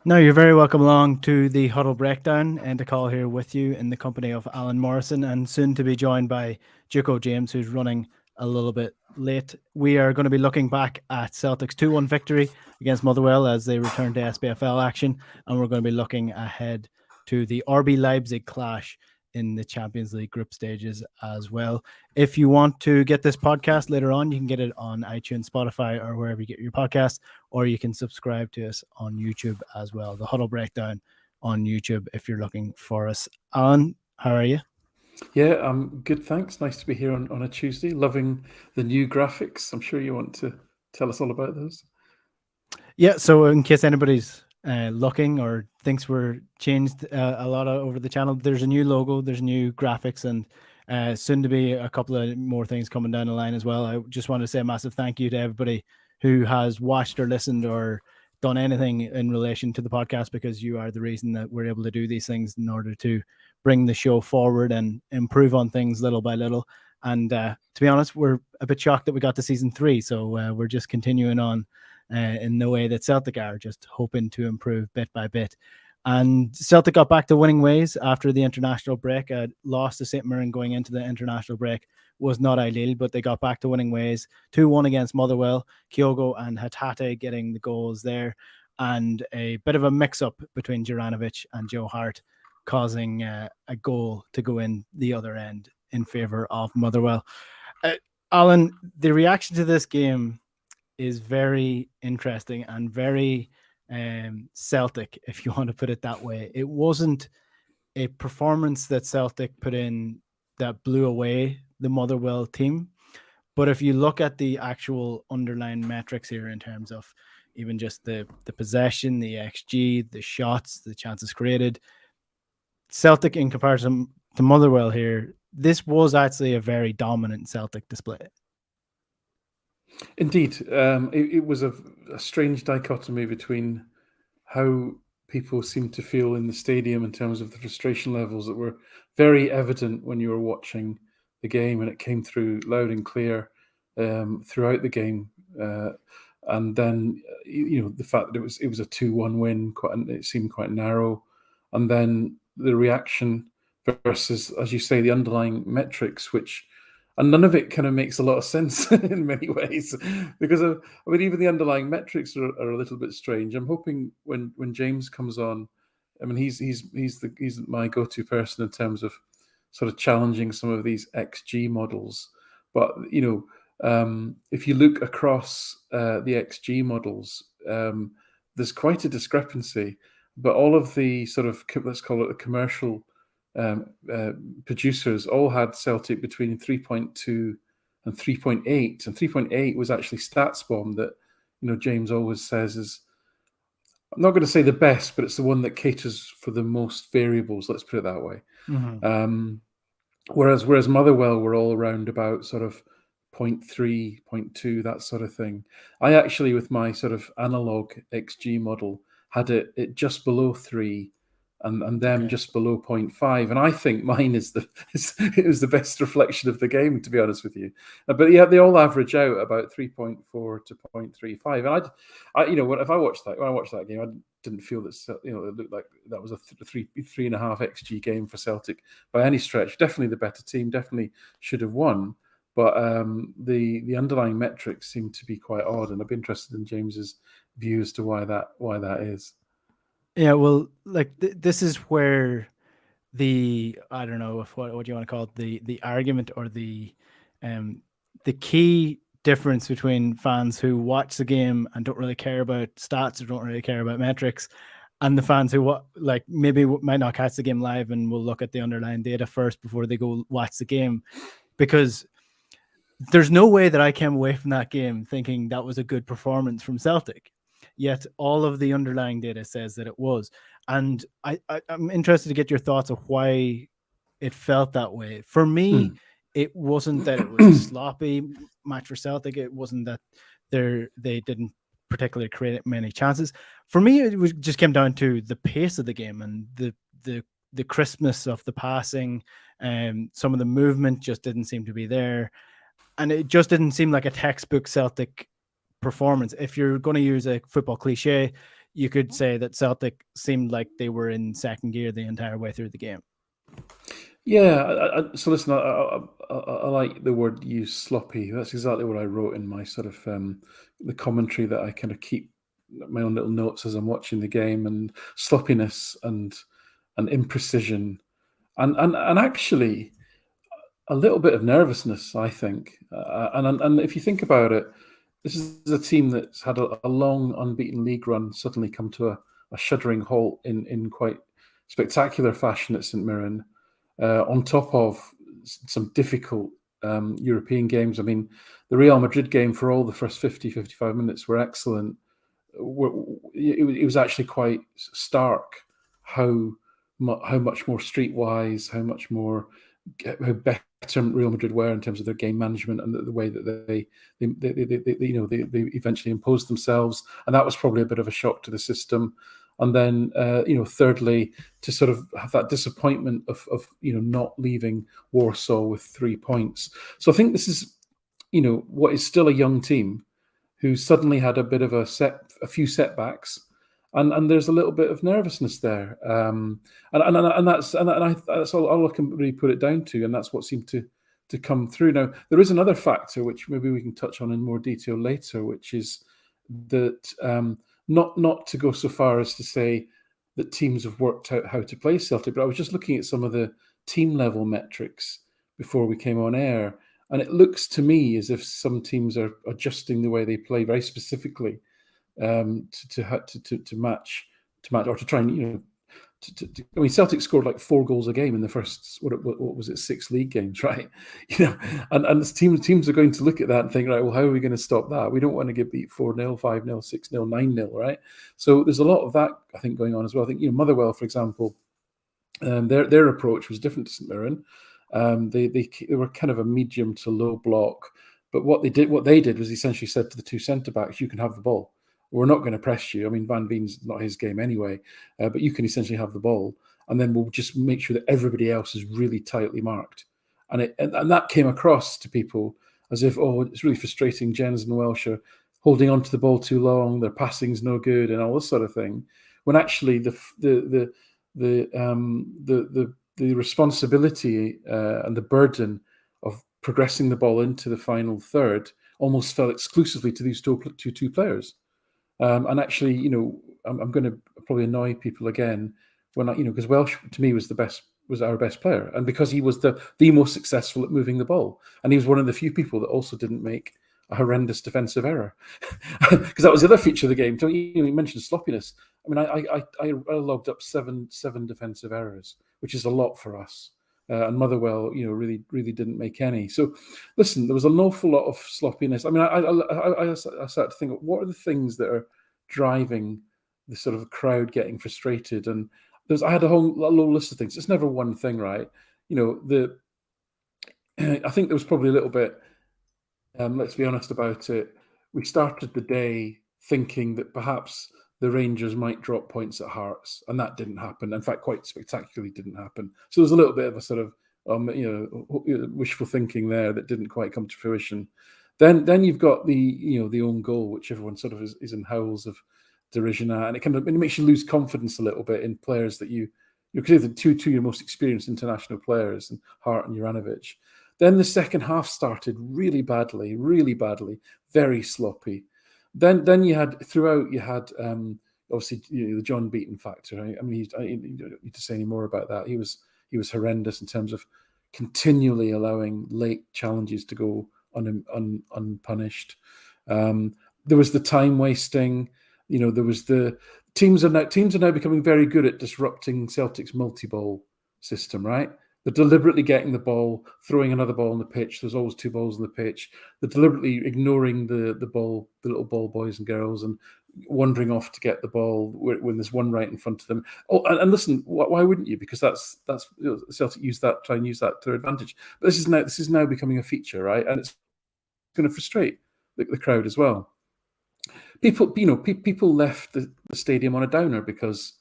No, you're very welcome along to the Huddle Breakdown, and to call here with you in the company of Alan Morrison and soon to be joined by Juco James, who's running a little bit late. We are going to be looking back at Celtic's 2-1 victory against Motherwell as they return to SPFL action, and we're going to be looking ahead to the RB Leipzig clash in the Champions League group stages as well. If you want to get this podcast later on, you can get it on iTunes, Spotify, or wherever you get your podcast, or you can subscribe to us on YouTube as well. The Huddle Breakdown on YouTube if you're looking for us. Alan, how are you? Yeah, I'm good, thanks. Nice to be here on a Tuesday. Loving the new graphics. I'm sure you want to tell us all about those. Yeah, so in case anybody's looking or thinks we're changed a lot over the channel, there's a new logo, there's new graphics, and soon to be a couple of more things coming down the line as well. I just want to say a massive thank you to everybody who has watched or listened or done anything in relation to the podcast, because you are the reason that we're able to do these things in order to bring the show forward and improve on things little by little. And to be honest, we're a bit shocked that we got to season 3, so we're just continuing on in the way that Celtic are, just hoping to improve bit by bit. And Celtic got back to winning ways after the international break. Lost to St. Mirren going into the international break was not ideal, but they got back to winning ways. 2-1 against Motherwell, Kyogo and Hatate getting the goals there, and a bit of a mix-up between Juranovic and Joe Hart, causing a goal to go in the other end in favour of Motherwell. Alan, the reaction to this game is very interesting and very Celtic, if you want to put it that way. It wasn't a performance that Celtic put in that blew away the Motherwell team. But if you look at the actual underlying metrics here in terms of even just the possession, the XG, the shots, the chances created, Celtic in comparison to Motherwell here, this was actually a very dominant Celtic display. Indeed, it was a strange dichotomy between how people seemed to feel in the stadium in terms of the frustration levels that were very evident when you were watching the game, and it came through loud and clear throughout the game. And then, the fact that it was a 2-1 win, it seemed quite narrow. And then the reaction versus, as you say, the underlying metrics, and none of it kind of makes a lot of sense in many ways, because even the underlying metrics are a little bit strange. I'm hoping when James comes on, I mean, he's my go-to person in terms of sort of challenging some of these XG models. But if you look across the XG models, there's quite a discrepancy. But all of the sort of, let's call it the commercial producers, all had Celtic between 3.2 and 3.8, and 3.8 was actually StatsBomb that James always says is, I'm not going to say the best, but it's the one that caters for the most variables. Let's put it that way. Mm-hmm. Whereas Motherwell were all around about sort of 0.3, 0.2, that sort of thing. I actually, with my sort of analog XG model, had it just below 3 and them just below 0.5. And I think mine is the best reflection of the game, to be honest with you. But yeah, they all average out about 3.4 to 0.35. And if I watched that game, I didn't feel that it looked like that was a 3.5 XG game for Celtic by any stretch. Definitely the better team. Definitely should have won. But the underlying metrics seem to be quite odd, and I'd be interested in James's view as to why that is. Yeah, well, like this is where I don't know if what you want to call it, the argument or the key difference between fans who watch the game and don't really care about stats or don't really care about metrics, and the fans who maybe might not catch the game live and will look at the underlying data first before they go watch the game, because there's no way that I came away from that game thinking that was a good performance from Celtic. Yet all of the underlying data says that it was. And I'm interested to get your thoughts of why it felt that way. For me, it wasn't that it was a sloppy match for Celtic. It wasn't that they didn't particularly create many chances. For me, it just came down to the pace of the game and the crispness of the passing. Some of the movement just didn't seem to be there. And it just didn't seem like a textbook Celtic performance. If you're going to use a football cliche, you could say that Celtic seemed like they were in second gear the entire way through the game. Yeah, so listen, I like the word used, sloppy. That's exactly what I wrote in my sort of the commentary that I kind of keep my own little notes as I'm watching the game, and sloppiness and imprecision and actually a little bit of nervousness, I think. And if you think about it, this is a team that's had a long unbeaten league run suddenly come to a shuddering halt in quite spectacular fashion at St Mirren. On top of some difficult European games. I mean, the Real Madrid game, for all the first 50, 55 minutes were excellent. It was actually quite stark how much more streetwise, how better Real Madrid were in terms of their game management and the way that they eventually imposed themselves, and that was probably a bit of a shock to the system. And then, thirdly, to sort of have that disappointment of not leaving Warsaw with 3 points. So I think this is, what is still a young team who suddenly had a bit of a few setbacks, and there's a little bit of nervousness there, and that's all I can really put it down to, and that's what seemed to come through. Now there is another factor which maybe we can touch on in more detail later, which is that not to go so far as to say that teams have worked out how to play Celtic, but I was just looking at some of the team level metrics before we came on air, and it looks to me as if some teams are adjusting the way they play very specifically to match or to try and I mean, Celtic scored like 4 goals a game in the first what was it 6 league games, right? And teams are going to look at that and think, right, well, how are we going to stop that? We don't want to get beat 4-0, 5-0, 6-0, 9-0, right? So there's a lot of that, I think, going on as well. I think Motherwell, for example, their approach was different to St Mirren. They were kind of a medium to low block, but what they did was essentially said to the 2 centre backs, you can have the ball. We're not going to press you. I mean, Van Veen's not his game anyway, but you can essentially have the ball, and then we'll just make sure that everybody else is really tightly marked. And that came across to people as if, oh, it's really frustrating. Jens and Welsh are holding on to the ball too long. Their passing's no good, and all this sort of thing. When actually the responsibility and the burden of progressing the ball into the final third almost fell exclusively to these two players. And actually, I'm going to probably annoy people again when because Welsh to me was our best player, and because he was the most successful at moving the ball, and he was one of the few people that also didn't make a horrendous defensive error, because that was the other feature of the game. You mentioned sloppiness. I mean, I logged up seven defensive errors, which is a lot for us. And Motherwell, really didn't make any. So, listen, there was an awful lot of sloppiness. I mean, I started to think, what are the things that are driving the sort of crowd getting frustrated? And I had a long list of things. It's never one thing, right? I think there was probably a little bit. Let's be honest about it. We started the day thinking that perhaps the Rangers might drop points at Hearts, and that didn't happen. In fact, quite spectacularly didn't happen. So there's a little bit of a sort of wishful thinking there that didn't quite come to fruition. Then you've got the own goal, which everyone sort of is in howls of derision at, and it makes you lose confidence a little bit in players that you're considered two your most experienced international players, and Hart and Juranovic. Then the second half started really badly, very sloppy. Then you had obviously the John Beaton factor. I mean, I don't need to say any more about that. He was horrendous in terms of continually allowing late challenges to go unpunished. There was the time wasting. There was the teams are now becoming very good at disrupting Celtic's multi-ball system, right? They're deliberately getting the ball, throwing another ball on the pitch. There's always 2 balls on the pitch. They're deliberately ignoring the ball, the little ball boys and girls, and wandering off to get the ball when there's one right in front of them. Oh, and listen, why wouldn't you? Because that's Celtic try and use that to their advantage. But this is now becoming a feature, right? And it's going to frustrate the crowd as well. People left the stadium on a downer because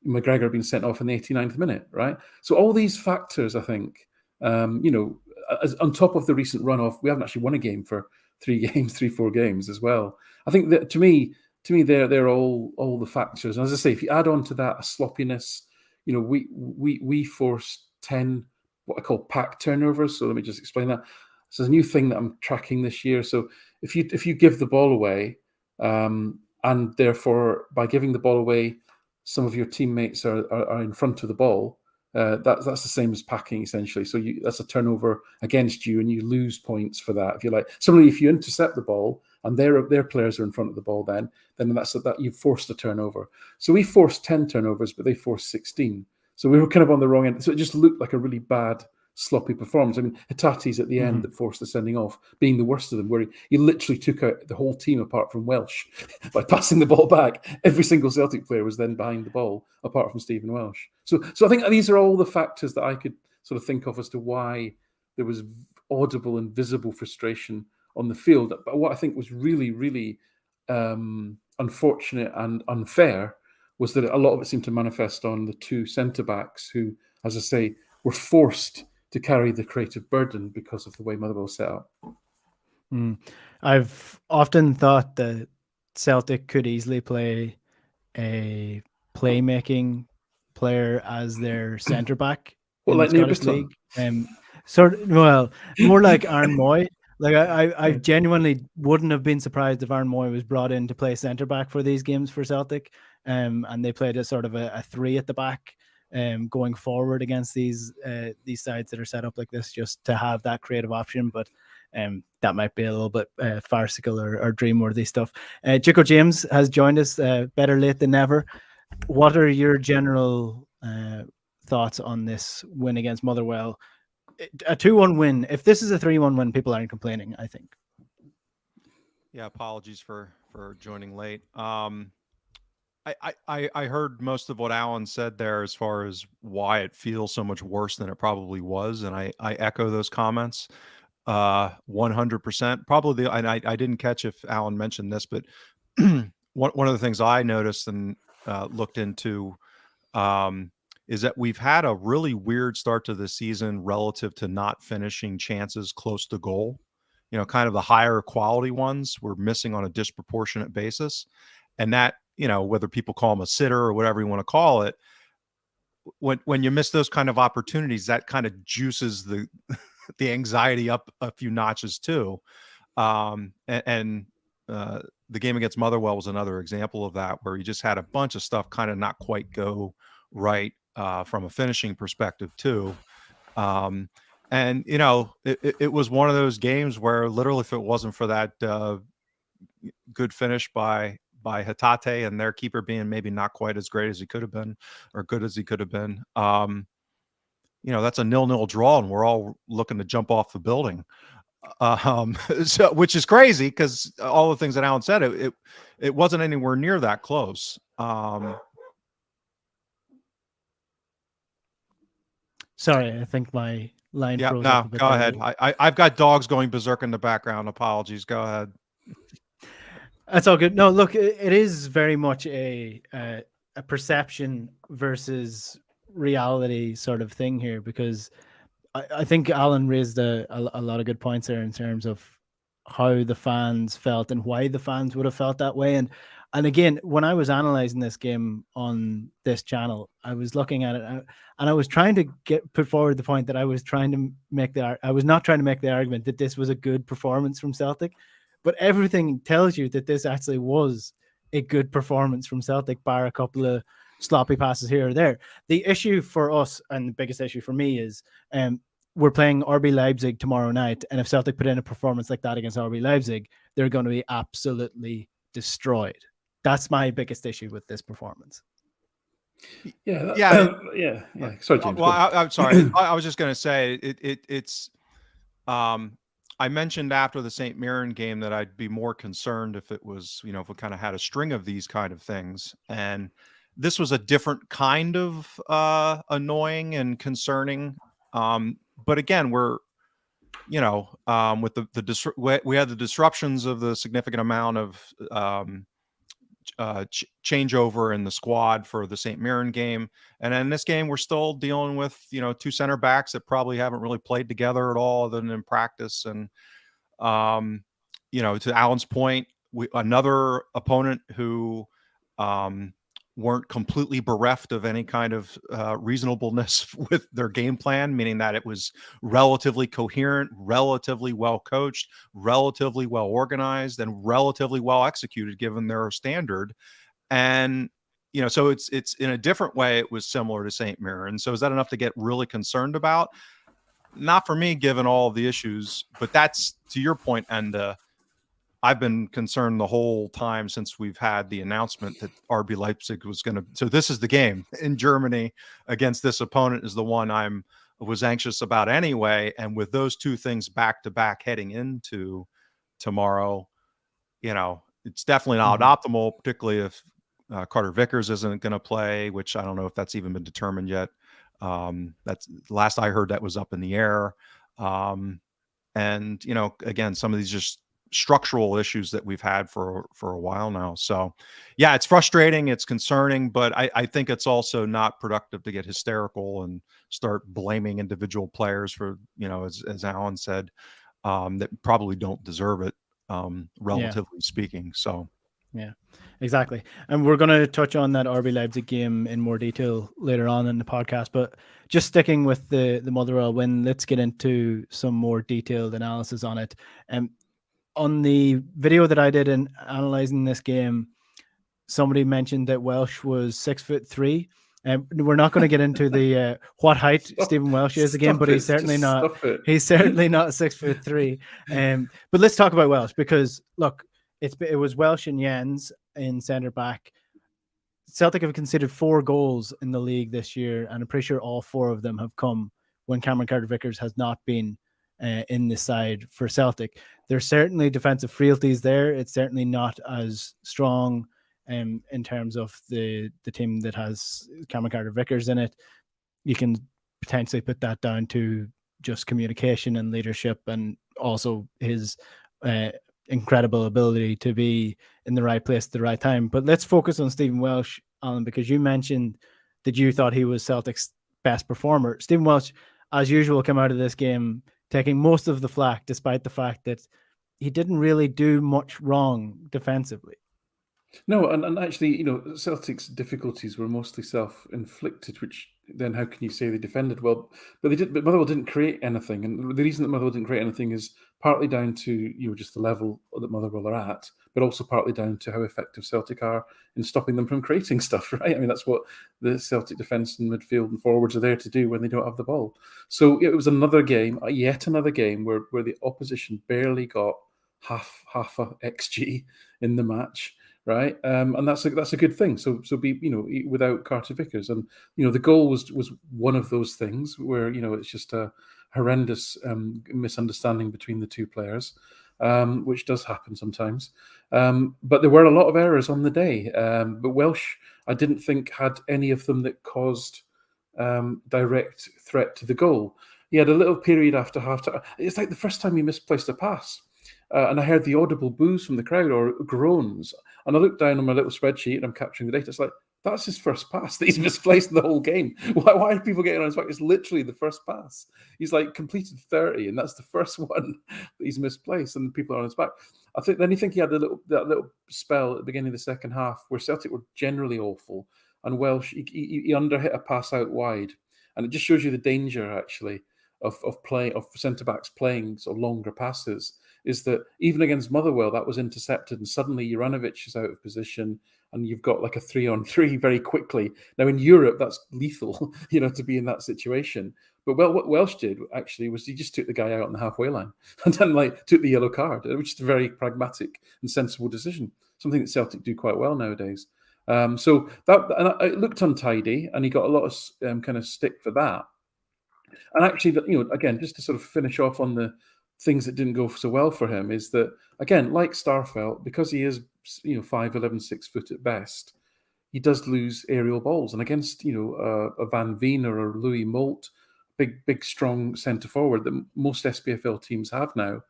McGregor had been sent off in the 89th minute, right? So all these factors, I think, as on top of the recent runoff, we haven't actually won a game for 4 games as well. I think that, to me, to me, they're all the factors. And as I say, if you add on to that a sloppiness, we forced 10 what I call pack turnovers. So let me just explain that. So it's a new thing that I'm tracking this year. So if you give the ball away, and therefore by giving the ball away, some of your teammates are in front of the ball. That's the same as packing essentially. So that's a turnover against you, and you lose points for that. If you like, similarly, if you intercept the ball and their players are in front of the ball, then that's that you've forced a turnover. So we forced 10 turnovers, but they forced 16. So we were kind of on the wrong end. So it just looked like a really bad, sloppy performance. I mean, Hitate's at the end that forced the sending off, being the worst of them, where he literally took out the whole team apart from Welsh by passing the ball back. Every single Celtic player was then behind the ball, apart from Stephen Welsh. So I think these are all the factors that I could sort of think of as to why there was audible and visible frustration on the field. But what I think was really, really unfortunate and unfair was that a lot of it seemed to manifest on the two centre-backs who, as I say, were forced to carry the creative burden because of the way Motherwell set up. I've often thought that Celtic could easily play a playmaking player as their centre back in the Scottish League. More like Aaron Moy. Like I genuinely wouldn't have been surprised if Aaron Moy was brought in to play centre back for these games for Celtic, and they played a sort of a three at the back, going forward against these sides that are set up like this, just to have that creative option. But that might be a little bit farcical or dream-worthy stuff. Chico James has joined us, better late than never. What are your general thoughts on this win against Motherwell? A 2-1 win. If this is a 3-1 win, people aren't complaining, I think. Yeah, apologies for joining late. I heard most of what Alan said there as far as why it feels so much worse than it probably was, and I echo those comments 100%. Probably, and I didn't catch if Alan mentioned this, but one of the things I noticed and looked into is that we've had a really weird start to the season relative to not finishing chances close to goal. Kind of the higher quality ones we're missing on a disproportionate basis. And that, whether people call them a sitter or whatever you want to call it, when you miss those kind of opportunities, that kind of juices the anxiety up a few notches too. The game against Motherwell was another example of that, where you just had a bunch of stuff kind of not quite go right from a finishing perspective too. And it was one of those games where literally, if it wasn't for that good finish by Hitate and their keeper being maybe not quite as great as he could have been, or good as he could have been, that's a 0-0 draw, and we're all looking to jump off the building. Which is crazy, because all the things that Alan said, it wasn't anywhere near that close. Sorry, I think my line froze up a bit. Go ahead. I've got dogs going berserk in the background. Apologies. Go ahead. That's all good. No, look, it is very much a perception versus reality sort of thing here, because I think Alan raised a lot of good points there in terms of how the fans felt and why the fans would have felt that way. And again, when I was analyzing this game on this channel, I was looking at it and I was trying to put forward the point that I was trying to make I was not trying to make the argument that this was a good performance from Celtic, but everything tells you that this actually was a good performance from Celtic, bar a couple of sloppy passes here or there. The issue for us, and the biggest issue for me, is we're playing RB Leipzig tomorrow night, and if Celtic put in a performance like that against RB Leipzig, they're going to be absolutely destroyed. That's my biggest issue with this performance. Yeah. Sorry, James. Well, I'm sorry. I was just going to say it's. I mentioned after the St. Mirren game that I'd be more concerned if it was, if we kind of had a string of these kind of things, and this was a different kind of annoying and concerning. But again, we're, with we had the disruptions of the significant amount of changeover in the squad for the St. Mirren game, and in this game we're still dealing with two center backs that probably haven't really played together at all other than in practice. And to Alan's point, another opponent who weren't completely bereft of any kind of reasonableness with their game plan, meaning that it was relatively coherent, relatively well coached, relatively well organized, and relatively well executed given their standard. And so it's in a different way, it was similar to St. Mirren. And so is that enough to get really concerned about? Not for me, given all of the issues, but that's, to your point, Enda, I've been concerned the whole time since we've had the announcement that RB Leipzig was going to. So this is the game in Germany against this opponent is the one was anxious about anyway. And with those two things back to back heading into tomorrow, it's definitely not optimal, particularly if Carter Vickers isn't going to play, which I don't know if that's even been determined yet. That's last I heard that was up in the air. And again, some of these just structural issues that we've had for a while now. So yeah, it's frustrating, it's concerning, but I think it's also not productive to get hysterical and start blaming individual players for, as Alan said, that probably don't deserve it, relatively speaking. So yeah, exactly. And we're going to touch on that RB Leipzig game in more detail later on in the podcast, but just sticking with the Motherwell win, let's get into some more detailed analysis on it. On the video that I did in analyzing this game, somebody mentioned that Welsh was 6'3". And we're not going to get into the what height Stephen Welsh is again, but he's certainly not. He's certainly not 6'3". But let's talk about Welsh because look, it was Welsh and Jens in centre back. Celtic have conceded 4 goals in the league this year, and I'm pretty sure all 4 of them have come when Cameron Carter-Vickers has not been in the side for Celtic. There's certainly defensive frailties there. It's certainly not as strong in terms of the team that has Cameron Carter-Vickers in it. You can potentially put that down to just communication and leadership, and also his incredible ability to be in the right place at the right time. But let's focus on Stephen Welsh, Alan, because you mentioned that you thought he was Celtic's best performer. Stephen Welsh, as usual, came out of this game taking most of the flack, despite the fact that he didn't really do much wrong defensively. No, and actually, Celtic's difficulties were mostly self-inflicted, which then how can you say they defended well? But Motherwell didn't create anything, and the reason that Motherwell didn't create anything is partly down to just the level that Motherwell are at, but also partly down to how effective Celtic are in stopping them from creating stuff, right? I mean, that's what the Celtic defence and midfield and forwards are there to do when they don't have the ball. So it was yet another game where the opposition barely got half a XG in the match. Right, and that's a good thing. So be without Carter-Vickers, and the goal was one of those things where it's just a horrendous misunderstanding between the two players, which does happen sometimes. But there were a lot of errors on the day. But Welsh, I didn't think had any of them that caused direct threat to the goal. He had a little period after half-time. It's like the first time he misplaced a pass. And I heard the audible boos from the crowd or groans. And I looked down on my little spreadsheet and I'm capturing the data. It's like, that's his first pass that he's misplaced in the whole game. Why are people getting on his back? It's literally the first pass. He's like completed 30, and that's the first one that he's misplaced, and people are on his back. Then you think he had that little spell at the beginning of the second half where Celtic were generally awful, and Welsh he underhit a pass out wide, and it just shows you the danger actually of centre backs playing sort of longer passes. Is that even against Motherwell, that was intercepted, and suddenly Juranovic is out of position, and you've got like a 3-on-3 very quickly. Now in Europe, that's lethal, to be in that situation. But what Welsh did actually was he just took the guy out on the halfway line and then took the yellow card, which is a very pragmatic and sensible decision. Something that Celtic do quite well nowadays. So it looked untidy, and he got a lot of kind of stick for that. And actually, again, just to sort of finish off on the things that didn't go so well for him is that, again, like Starfelt, because he is 5'11", 6 foot at best, he does lose aerial balls. And against a Van Veen or a Louis Moult, big strong centre forward that most SPFL teams have now,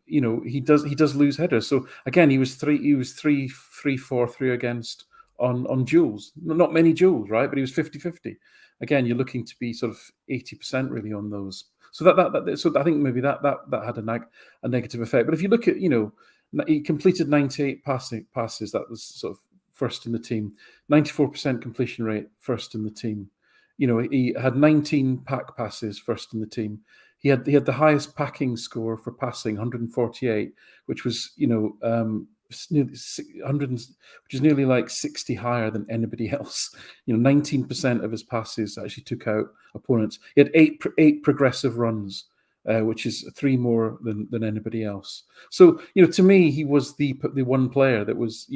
he does lose headers. So again, he was 3-4-3 against on duels. Not many duels, right? But he was 50-50. Again, you're looking to be sort of 80% really on those. So so I think maybe that had a negative effect. But if you look at he completed 98 passes. That was sort of first in the team. 94% completion rate, first in the team. He had 19 pack passes, first in the team. He had the highest packing score for passing, 148, which was 100, which is nearly like 60 higher than anybody else. 19% of his passes actually took out opponents. He had eight progressive runs, which is 3 more than anybody else. So to me, he was the one player that was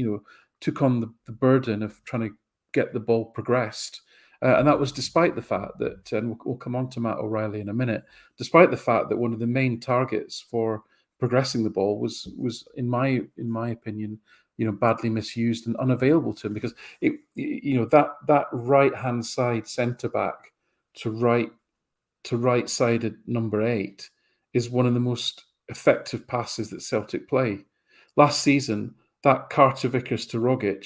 took on the burden of trying to get the ball progressed. And that was despite the fact that, and we'll come on to Matt O'Reilly in a minute, despite the fact that one of the main targets for progressing the ball was in my opinion, badly misused and unavailable to him, because that right hand side centre back to right sided number 8 is one of the most effective passes that Celtic play. Last season, that Carter Vickers to Rogic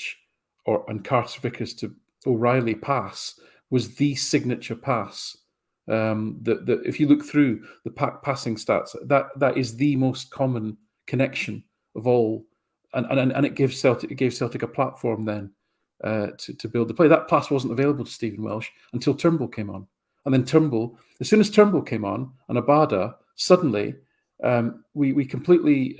and Carter Vickers to O'Reilly pass was the signature pass. That if you look through the passing stats, that is the most common connection of all, and it gave Celtic a platform then to build the play. That pass wasn't available to Stephen Welsh until Turnbull came on, and then Turnbull, as soon as Turnbull came on and Abada, suddenly we completely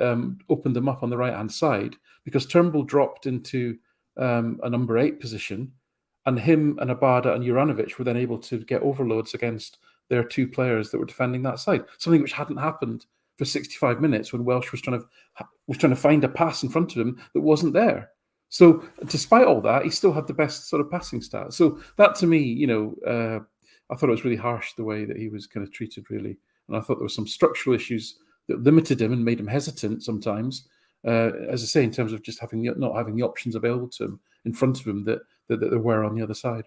opened them up on the right hand side, because Turnbull dropped into a number 8 position. And him and Abada and Juranovic were then able to get overloads against their 2 players that were defending that side. Something which hadn't happened for 65 minutes when Welsh was trying to find a pass in front of him that wasn't there. So, despite all that, he still had the best sort of passing stats. So that, to me, I thought it was really harsh the way that he was kind of treated, really. And I thought there were some structural issues that limited him and made him hesitant sometimes. As I say, in terms of just not having the options available to him in front of him that there were on the other side.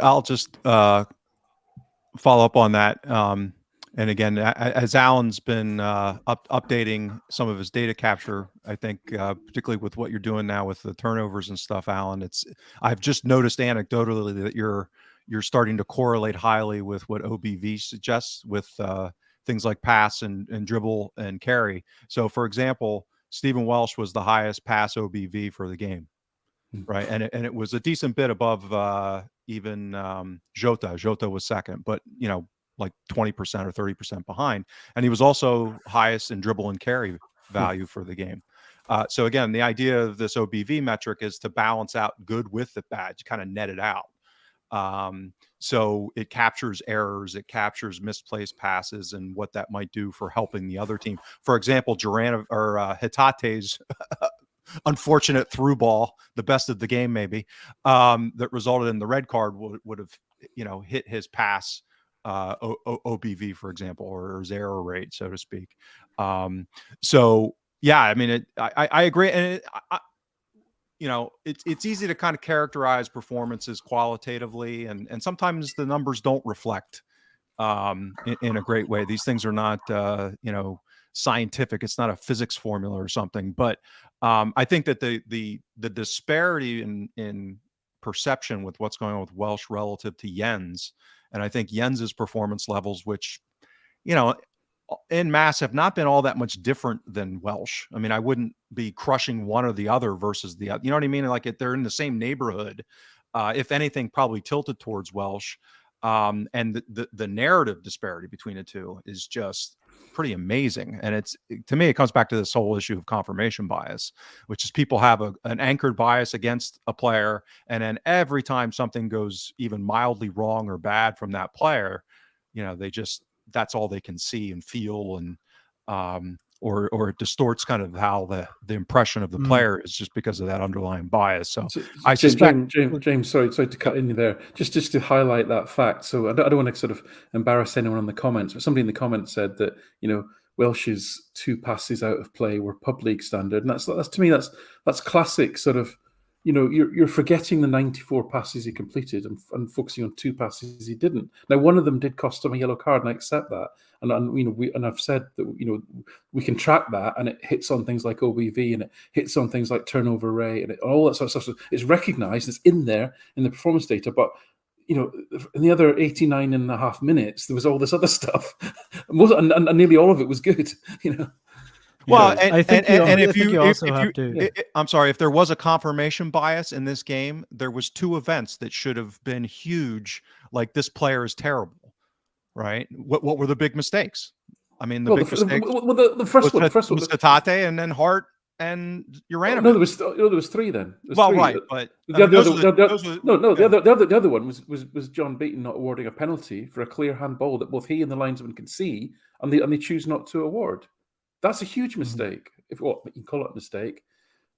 I'll just follow up on that. And again, as Alan's been updating some of his data capture, I think particularly with what you're doing now with the turnovers and stuff, Alan, I've just noticed anecdotally that you're starting to correlate highly with what OBV suggests with things like pass and dribble and carry. So, for example, Stephen Welsh was the highest pass OBV for the game, right? And it was a decent bit above even Jota. Jota was second, but like 20% or 30% behind. And he was also highest in dribble and carry value for the game. So again, the idea of this OBV metric is to balance out good with the bad, to kind of net it out. So it captures errors, it captures misplaced passes and what that might do for helping the other team. For example, Hitate's unfortunate through ball, the best of the game maybe, that resulted in the red card would have hit his pass OBV, for example, or his error rate, so to speak. So yeah, I mean, I agree, and it's easy to kind of characterize performances qualitatively, and sometimes the numbers don't reflect in a great way. These things are not scientific. It's not a physics formula or something. But I think that the disparity in perception with what's going on with Welsh relative to Jens, and I think Jens's performance levels, which en masse have not been all that much different than Welsh. I mean, I wouldn't be crushing one or the other versus the other. You know what I mean? Like they're in the same neighborhood. If anything, probably tilted towards Welsh. And the narrative disparity between the two is just pretty amazing. And to me, it comes back to this whole issue of confirmation bias, which is people have an anchored bias against a player. And then every time something goes even mildly wrong or bad from that player, that's all they can see and feel, and or it distorts kind of how the impression of the player is just because of that underlying bias. So I suspect, James, sorry to cut in there, just to highlight that fact. So I don't want to sort of embarrass anyone in the comments, but somebody in the comments said that Welsh's 2 passes out of play were pub league standard, and that's to me that's classic sort of. You're forgetting the 94 passes he completed and focusing on 2 passes he didn't. Now, one of them did cost him a yellow card, and I accept that. And I've said that we can track that, and it hits on things like OBV, and it hits on things like turnover rate, and all that sort of stuff. So it's recognised, it's in there in the performance data, but in the other 89 and a half minutes, there was all this other stuff, and nearly all of it was good. Well, Sorry. I think if you also have to. Yeah. I'm sorry, if there was a confirmation bias in this game, there was 2 events that should have been huge. Like, this player is terrible, right? What were the big mistakes? I mean, the Well, big mistakes the first one, was Hatate, and then Hart and Uranovic. No, there was 3 then. There was 3. Right, but I mean, the other one was John Beaton not awarding a penalty for a clear handball that both he and the linesman can see, and they choose not to award. That's a huge mistake. If you can call it a mistake,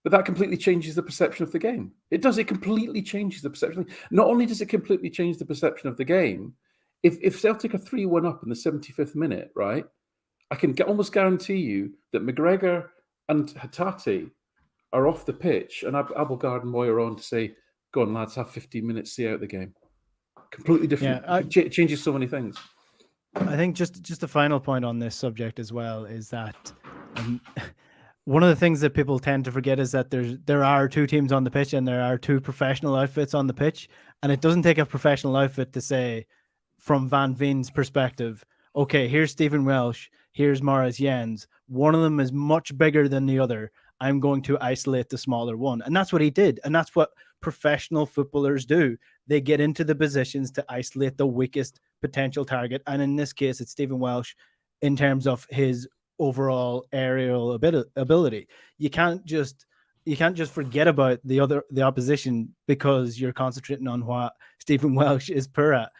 but that completely changes the perception of the game. It does. It completely changes the perception. Not only does it completely change the perception of the game, if Celtic are 3-1 up in the 75th minute, right, I can almost guarantee you that McGregor and Hatate are off the pitch, and Abelgard and Moy are on to say, "Go on, lads, have 15 minutes, see out the game." Completely different. It changes so many things. I think just a final point on this subject as well is that one of the things that people tend to forget is that there are 2 teams on the pitch and there are 2 professional outfits on the pitch, and it doesn't take a professional outfit to say, from Van Veen's perspective, okay, here's Stephen Welsh, here's Maurice Jens. One of them is much bigger than the other. I'm going to isolate the smaller one. And that's what he did. And that's what professional footballers do. They get into the positions to isolate the weakest potential target. And in this case, it's Stephen Welsh in terms of his overall aerial ability. You can't just forget about the opposition because you're concentrating on what Stephen Welsh is poor at.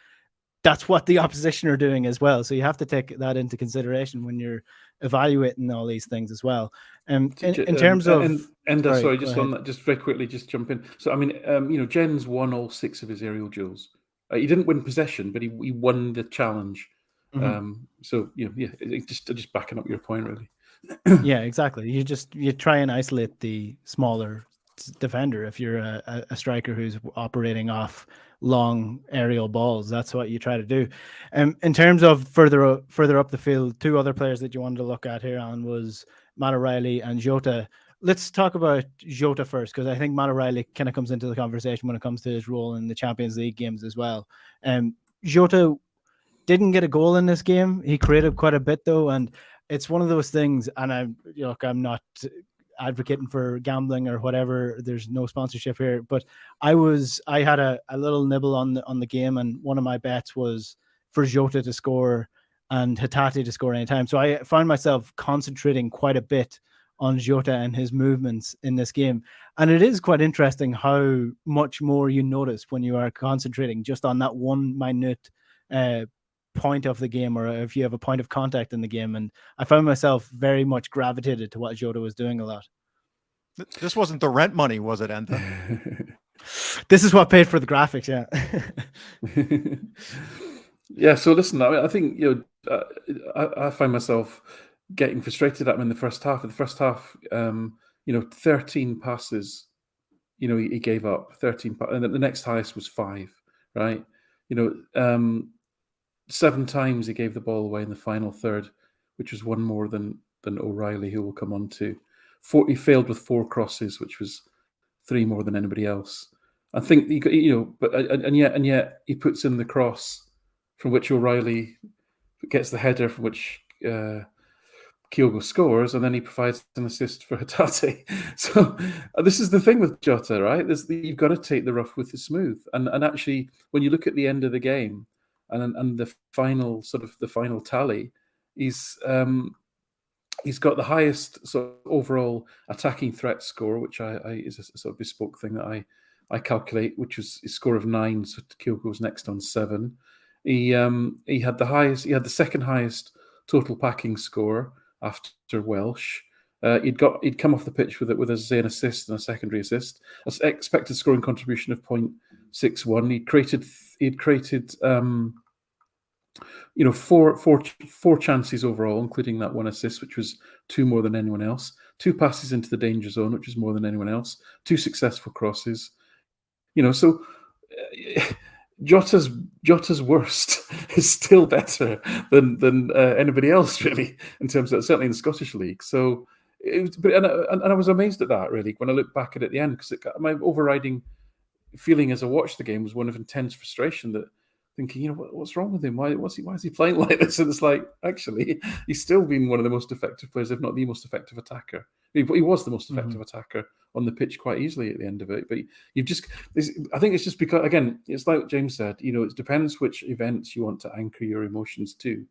That's what the opposition are doing as well. So you have to take that into consideration when you're evaluating all these things as well. In terms of sorry, just on that, just very quickly, just jump in. So I mean, Jens won all 6 of his aerial duels. He didn't win possession, but he won the challenge. So just backing up your point, really. Yeah, exactly. You try and isolate the smaller defender if you're a striker who's operating off long aerial balls. That's what you try to do. In terms of further up the field, 2 other players that you wanted to look at here on was Matt O'Reilly and Jota. Let's talk about Jota first, because I think Matt O'Reilly kind of comes into the conversation when it comes to his role in the Champions League games as well. Jota didn't get a goal in this game. He created quite a bit though, and it's one of those things, and I'm not advocating for gambling or whatever. There's no sponsorship here, but I had a little nibble on the game, and one of my bets was for Jota to score and Hatate to score anytime. So I found myself concentrating quite a bit on Jota and his movements in this game. And it is quite interesting how much more you notice when you are concentrating just on that one minute point of the game, or if you have a point of contact in the game. And I found myself very much gravitated to what Jota was doing a lot. This wasn't the rent money, was it, Enda? This is what paid for the graphics, yeah. Yeah, so listen, I think, I find myself getting frustrated at him in the first half. In the first half, 13 passes, he gave up 13, and the next highest was 5, right? 7 times he gave the ball away in the final third, which was 1 more than O'Reilly, who we'll come on to. He failed with 4 crosses, which was 3 more than anybody else. I think and yet he puts in the cross from which O'Reilly gets the header, from which Kyogo scores, and then he provides an assist for Hatate. So this is the thing with Jota, right? You've got to take the rough with the smooth. And actually, when you look at the end of the game and the final tally, he's got the highest sort of overall attacking threat score, which is a sort of bespoke thing that I calculate, which was his score of 9. So Kyogo's next on 7. He had the second highest total packing score after Welsh. He'd come off the pitch with an assist and a secondary assist. Expected scoring contribution of 0.61. He'd created 4 chances overall, including that 1 assist, which was 2 more than anyone else. 2 passes into the danger zone, which was more than anyone else. 2 successful crosses. So Jota's worst is still better than anybody else, really, in terms of certainly in the Scottish League. So, and I was amazed at that, really, when I look back at the end, because my overriding feeling as I watched the game was one of intense frustration that thinking, what's wrong with him? Why is he playing like this? And it's like, actually, he's still been one of the most effective players, if not the most effective attacker. He was the most effective attacker on the pitch quite easily at the end of it. But I think it's just because, again, it's like James said, it depends which events you want to anchor your emotions to.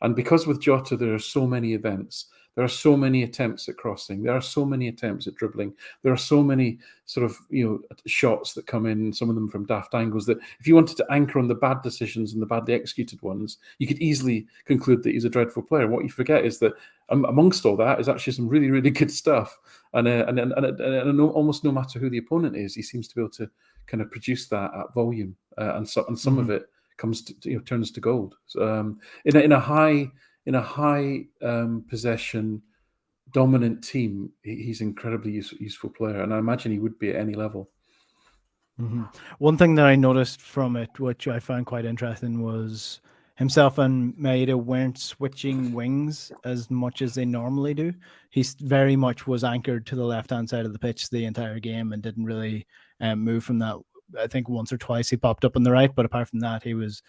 And because with Jota, there are so many events, there are so many attempts at crossing, there are so many attempts at dribbling, there are so many sort of shots that come in, some of them from daft angles, that if you wanted to anchor on the bad decisions and the badly executed ones, you could easily conclude that he's a dreadful player. What you forget is that amongst all that is actually some really, really good stuff, and almost no matter who the opponent is, he seems to be able to kind of produce that at volume, and some of it comes to turns to gold. So, in a high possession dominant team, he's an incredibly useful player, and I imagine he would be at any level. One thing that I noticed from it, which I found quite interesting, was himself and Maeda weren't switching wings as much as they normally do. He very much was anchored to the left-hand side of the pitch the entire game and didn't really move from that. I think once or twice he popped up on the right, but apart from that, he was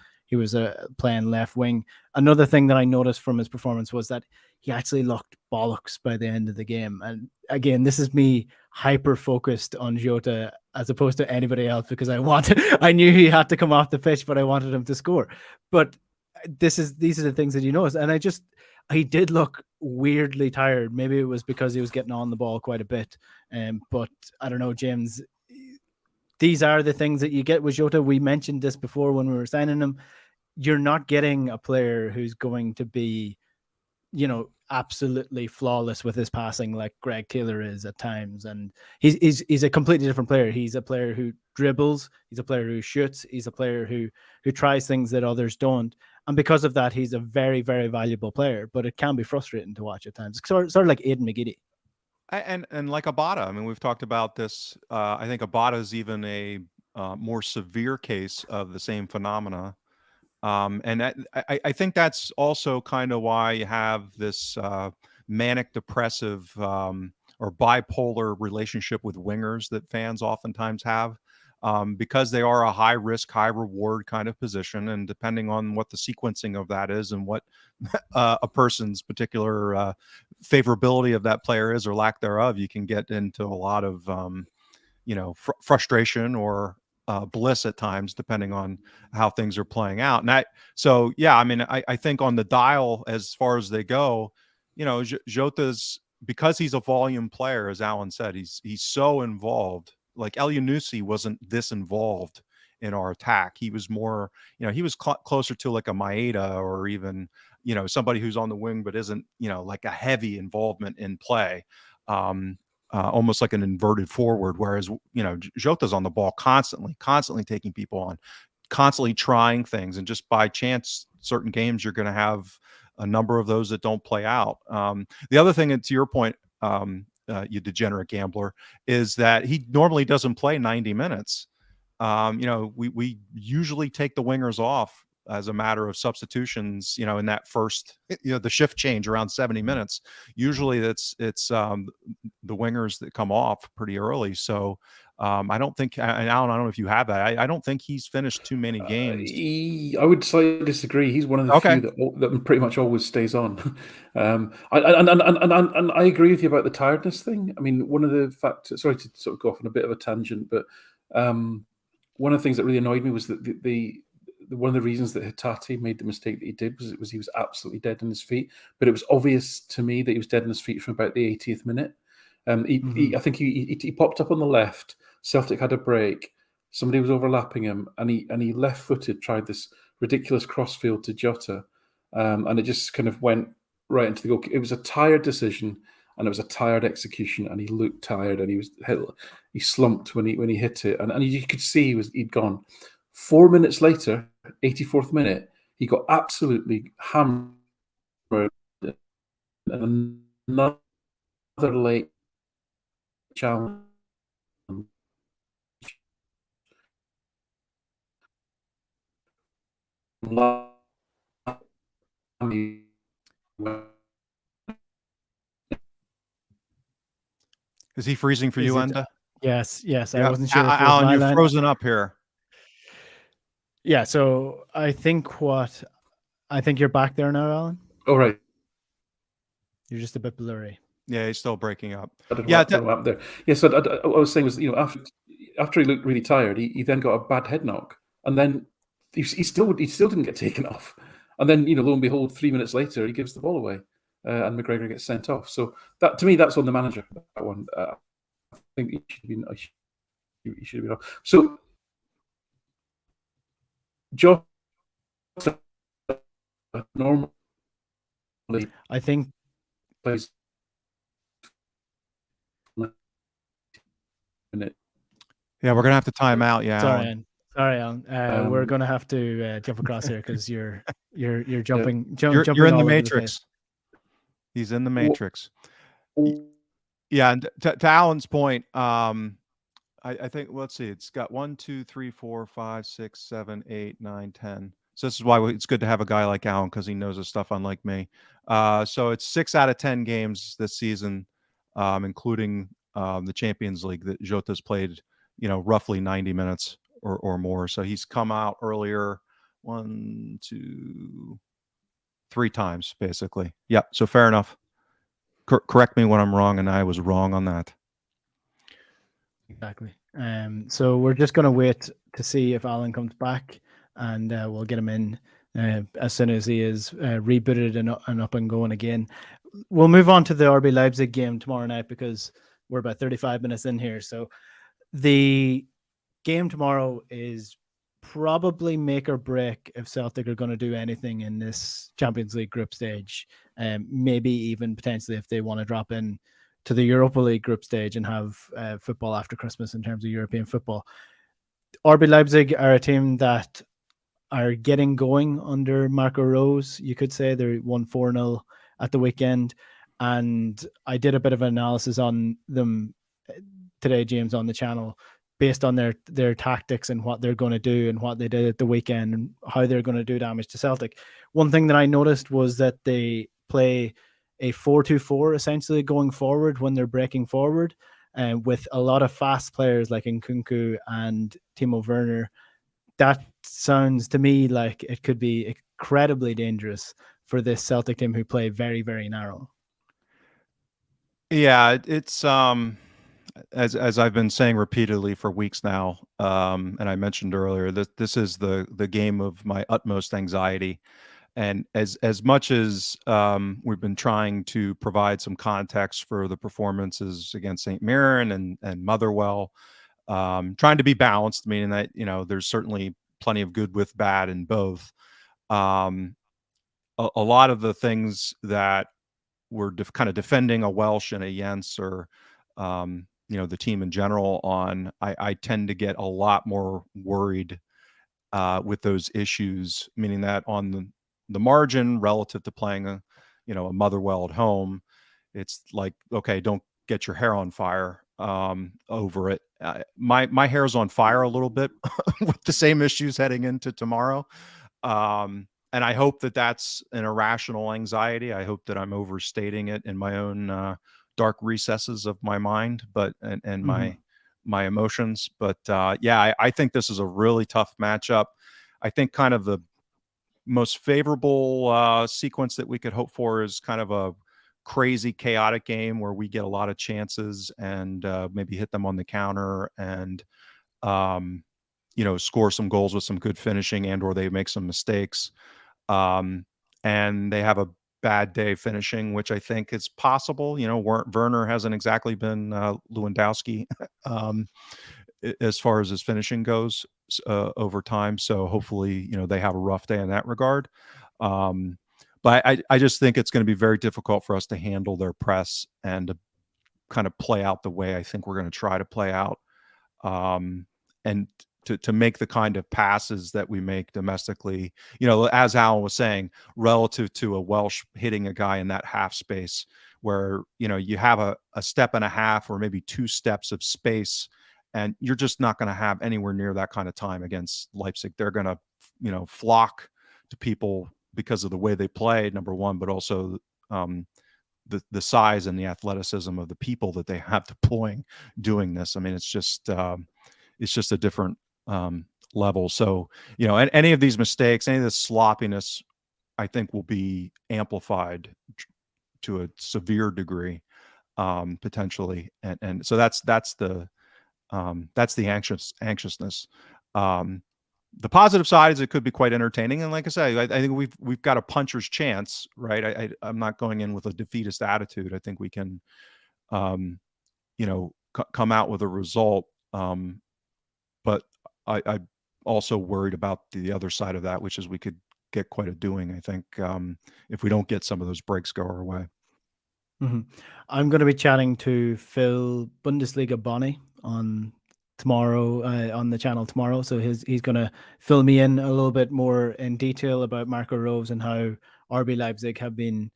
playing left wing. Another thing that I noticed from his performance was that he actually looked bollocks by the end of the game. And again, this is me hyper focused on Jota as opposed to anybody else, because I knew he had to come off the pitch, but I wanted him to score. But these are the things that you notice. And he did look weirdly tired. Maybe it was because he was getting on the ball quite a bit. But I don't know, James, these are the things that you get with Jota. We mentioned this before when we were signing him. You're not getting a player who's going to be, absolutely flawless with his passing like Greg Taylor is at times. And he's a completely different player. He's a player who dribbles. He's a player who shoots. He's a player who tries things that others don't. And because of that, he's a very, very valuable player. But it can be frustrating to watch at times. Sort of like Aidan McGeady. And like Abada, I mean, we've talked about this. I think Abada is even a more severe case of the same phenomena. And I think that's also kind of why you have this manic depressive or bipolar relationship with wingers that fans oftentimes have, because they are a high risk, high reward kind of position. And depending on what the sequencing of that is and what a person's particular favorability of that player is or lack thereof, you can get into a lot of frustration or bliss at times, depending on how things are playing out. And I think on the dial, as far as they go, Jota's, because he's a volume player, as Alan said, he's so involved. Like Elyounoussi wasn't this involved in our attack. He was more, he was closer to like a Maeda, or even, somebody who's on the wing but isn't, like a heavy involvement in play. Almost like an inverted forward, whereas Jota's on the ball constantly taking people on, constantly trying things, and just by chance, certain games you're going to have a number of those that don't play out. The other thing, and to your point, you degenerate gambler, is that he normally doesn't play 90 minutes. We usually take the wingers off as a matter of substitutions, in that first, the shift change around 70 minutes. Usually it's the wingers that come off pretty early. So I don't think, and Alan, I don't know if you have that. I don't think he's finished too many games. I would slightly disagree. He's one of the few that pretty much always stays on. And I agree with you about the tiredness thing. I mean, one of the factors, sorry to sort of go off on a bit of a tangent, but one of the things that really annoyed me was that one of the reasons that Hatate made the mistake that he did was he was absolutely dead on his feet. But it was obvious to me that he was dead on his feet from about the 80th minute. I think he popped up on the left. Celtic had a break. Somebody was overlapping him, and he left-footed tried this ridiculous crossfield to Jota, and it just kind of went right into the goal. It was a tired decision, and it was a tired execution, and he looked tired, and he slumped when he hit it, and you could see he'd gone. 4 minutes later, 84th minute, he got absolutely hammered, and another late challenge. Is he freezing for you, Enda? Yes. Yeah. I wasn't sure. Alan, you're frozen up here. Yeah, so I think you're back there now, Alan. Oh, right. You're just a bit blurry. Yeah, he's still breaking up. I don't know Yeah, what happened there. Yeah, so what I was saying was, after he looked really tired, he then got a bad head knock, and then he still didn't get taken off, and then lo and behold, 3 minutes later, he gives the ball away, and McGregor gets sent off. So that, to me, that's on the manager. That one, I think he should have been off. So Jota normally I think plays. yeah, we're gonna have to time out. Yeah, Alan. Sorry, Alan. We're gonna have to jump across here because you're jumping. You're in the all over matrix. He's in the matrix. Oh, Yeah, and to Alan's point, I think, let's see, it's got 1, 2, 3, 4, 5, 6, 7, 8, 9, 10. So this is why it's good to have a guy like Alan, because he knows his stuff, unlike me. So it's 6 out of 10 games this season, including the Champions League, that Jota's played, roughly 90 minutes or more. So he's come out earlier 1, 2, 3 times, basically. Yeah, so fair enough. Correct me when I'm wrong, and I was wrong on that. Exactly. So we're just going to wait to see if Alan comes back, and we'll get him in as soon as he is rebooted and up and going again. We'll move on to the RB Leipzig game tomorrow night because we're about 35 minutes in here. So the game tomorrow is probably make or break if Celtic are going to do anything in this Champions League group stage, maybe even potentially if they want to drop in to the Europa League group stage and have football after Christmas in terms of European football. RB Leipzig are a team that are getting going under Marco Rose. You could say they won 4-0 at the weekend. And I did a bit of analysis on them today, James, on the channel, based on their tactics and what they're going to do and what they did at the weekend and how they're going to do damage to Celtic. One thing that I noticed was that they play a 4-2-4 essentially going forward when they're breaking forward, with a lot of fast players like Nkunku and Timo Werner. That sounds to me like it could be incredibly dangerous for this Celtic team who play very, very narrow. Yeah, it's as I've been saying repeatedly for weeks now, and I mentioned earlier that this is the game of my utmost anxiety. And as much as we've been trying to provide some context for the performances against St. Mirren and Motherwell, trying to be balanced, meaning that there's certainly plenty of good with bad in both. A lot of the things that we're kind of defending a Welsh and a Jens, or the team in general on, I tend to get a lot more worried with those issues, meaning that on the margin relative to playing a Motherwell at home, it's like, okay, don't get your hair on fire over it. My hair's on fire a little bit with the same issues heading into tomorrow. And I hope that that's an irrational anxiety. I hope that I'm overstating it in my own dark recesses of my mind, and my emotions. But yeah, I think this is a really tough matchup. I think kind of the most favorable sequence that we could hope for is kind of a crazy, chaotic game where we get a lot of chances and maybe hit them on the counter and score some goals with some good finishing, and or they make some mistakes. And they have a bad day finishing, which I think is possible. Werner hasn't exactly been Lewandowski as far as his finishing goes over time. So hopefully, they have a rough day in that regard. But I just think it's going to be very difficult for us to handle their press and to kind of play out the way I think we're going to try to play out. And to make the kind of passes that we make domestically, as Alan was saying, relative to a Welsh hitting a guy in that half space where, you have a step and a half or maybe 2 steps of space, and you're just not going to have anywhere near that kind of time against Leipzig. They're going to, flock to people because of the way they play, number one, but also the size and the athleticism of the people that they have deploying doing this. I mean, it's just a different level. So, and any of these mistakes, any of this sloppiness, I think will be amplified to a severe degree, potentially. And so that's the anxiousness. The positive side is it could be quite entertaining. And like I say, I think we've got a puncher's chance, right? I'm not going in with a defeatist attitude. I think we can, come out with a result. But I'm also worried about the other side of that, which is we could get quite a doing, I think, if we don't get some of those breaks go our way. Mm-hmm. I'm going to be chatting to Phil Bundesliga Bonnie on tomorrow, on the channel tomorrow. So he's going to fill me in a little bit more in detail about Marco Rose and how RB Leipzig have been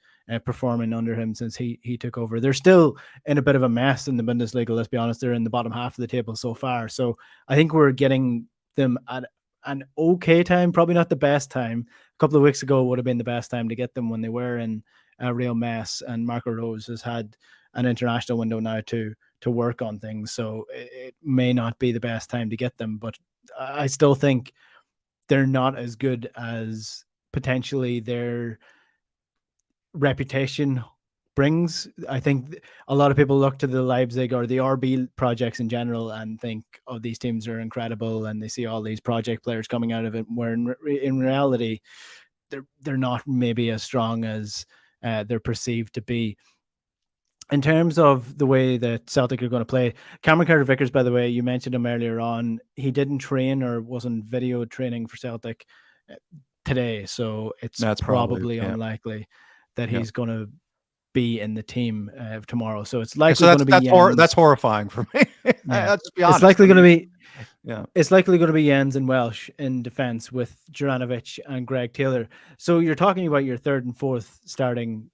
performing under him since he took over. They're still in a bit of a mess in the Bundesliga. Let's be honest, they're in the bottom half of the table so far. So I think we're getting them at an okay time, probably not the best time. A couple of weeks ago would have been the best time to get them when they were in a real mess, and Marco Rose has had an international window now to work on things, so it may not be the best time to get them, but I still think they're not as good as potentially their reputation brings. I think a lot of people look to the Leipzig or the RB projects in general and think, oh, these teams are incredible, and they see all these project players coming out of it, where in reality they're not maybe as strong as they're perceived to be. In terms of the way that Celtic are going to play, Cameron Carter-Vickers, by the way, you mentioned him earlier on. He didn't train or wasn't video training for Celtic today, so that's probably unlikely that he's going to be in the team tomorrow. So it's likely going to be that's horrifying for me. Let's just be honest. It's likely going to be. Yeah, it's likely going to be Jens and Welsh in defense with Juranovic and Greg Taylor. So you're talking about your third and fourth starting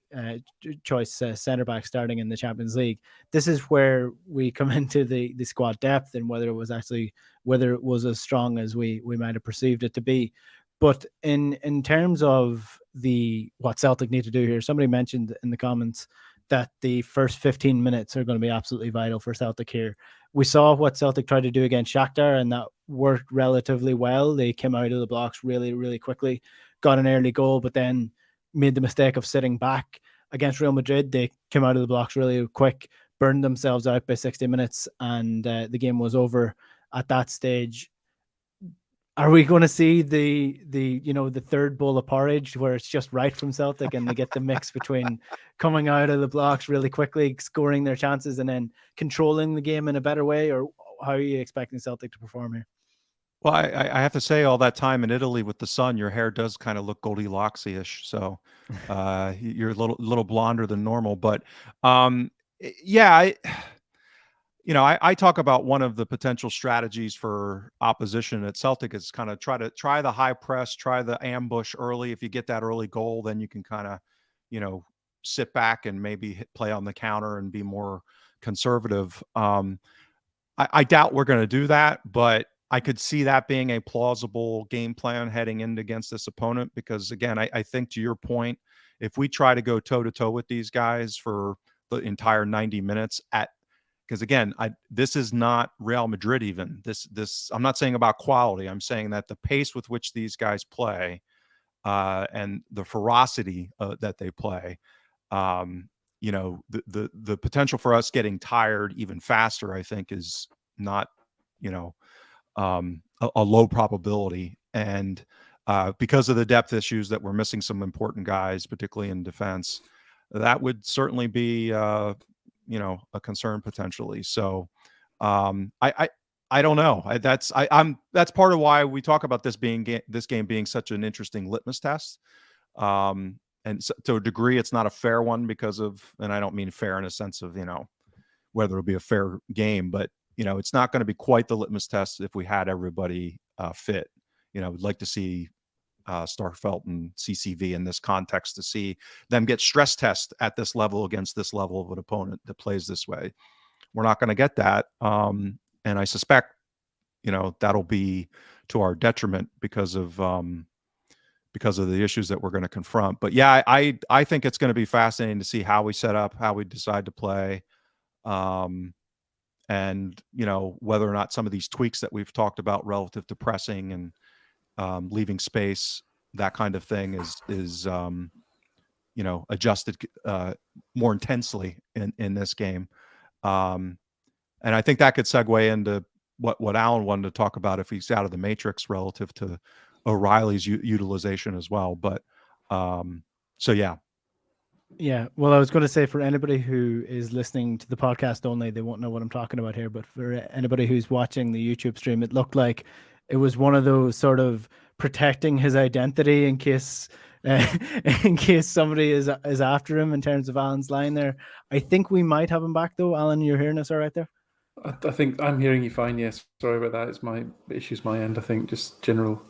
choice centre back starting in the Champions League. This is where we come into the squad depth and whether it was as strong as we might have perceived it to be. But in terms of what Celtic need to do here, somebody mentioned in the comments that the first 15 minutes are going to be absolutely vital for Celtic here. We saw what Celtic tried to do against Shakhtar, and that worked relatively well. They came out of the blocks really, really quickly, got an early goal, but then made the mistake of sitting back. Against Real Madrid, they came out of the blocks really quick, burned themselves out by 60 minutes, and the game was over at that stage. Are we going to see the third bowl of porridge where it's just right from Celtic and they get the mix between coming out of the blocks really quickly, scoring their chances, and then controlling the game in a better way? Or how are you expecting Celtic to perform here? Well, I have to say, all that time in Italy with the sun, your hair does kind of look Goldilocks-ish. So you're a little blonder than normal. But yeah, I talk about one of the potential strategies for opposition at Celtic is kind of try the high press, try the ambush early. If you get that early goal, then you can kind of, sit back and maybe play on the counter and be more conservative. I doubt we're going to do that, but I could see that being a plausible game plan heading in against this opponent, because again, I think to your point, if we try to go toe to toe with these guys for the entire 90 minutes because again, this is not Real Madrid even. This I'm not saying about quality. I'm saying that the pace with which these guys play and the ferocity that they play, the potential for us getting tired even faster, I think, is not, a low probability. And because of the depth issues that we're missing some important guys, particularly in defense, that would certainly be a concern potentially. So I don't know. That's part of why we talk about this game being such an interesting litmus test. And so, to a degree, it's not a fair one and I don't mean fair in a sense of, whether it'll be a fair game, but it's not going to be quite the litmus test if we had everybody fit. We'd like to see Starfelt and CCV in this context to see them get stress test at this level against this level of an opponent that plays this way. We're not going to get that. And I suspect, that'll be to our detriment because of the issues that we're going to confront. But yeah, I think it's going to be fascinating to see how we set up, how we decide to play. and whether or not some of these tweaks that we've talked about relative to pressing and leaving space, that kind of thing is adjusted more intensely in this game. And I think that could segue into what Alan wanted to talk about if he's out of the matrix relative to O'Reilly's utilization as well. But so yeah. Yeah, well, I was going to say, for anybody who is listening to the podcast only, they won't know what I'm talking about here. But for anybody who's watching the YouTube stream, it looked like it was one of those sort of protecting his identity in case somebody is after him in terms of Alan's line there. I think we might have him back though. Alan, you're hearing us all right there? I think I'm hearing you fine. Yes, sorry about that. It's my issues, my end. I think just general.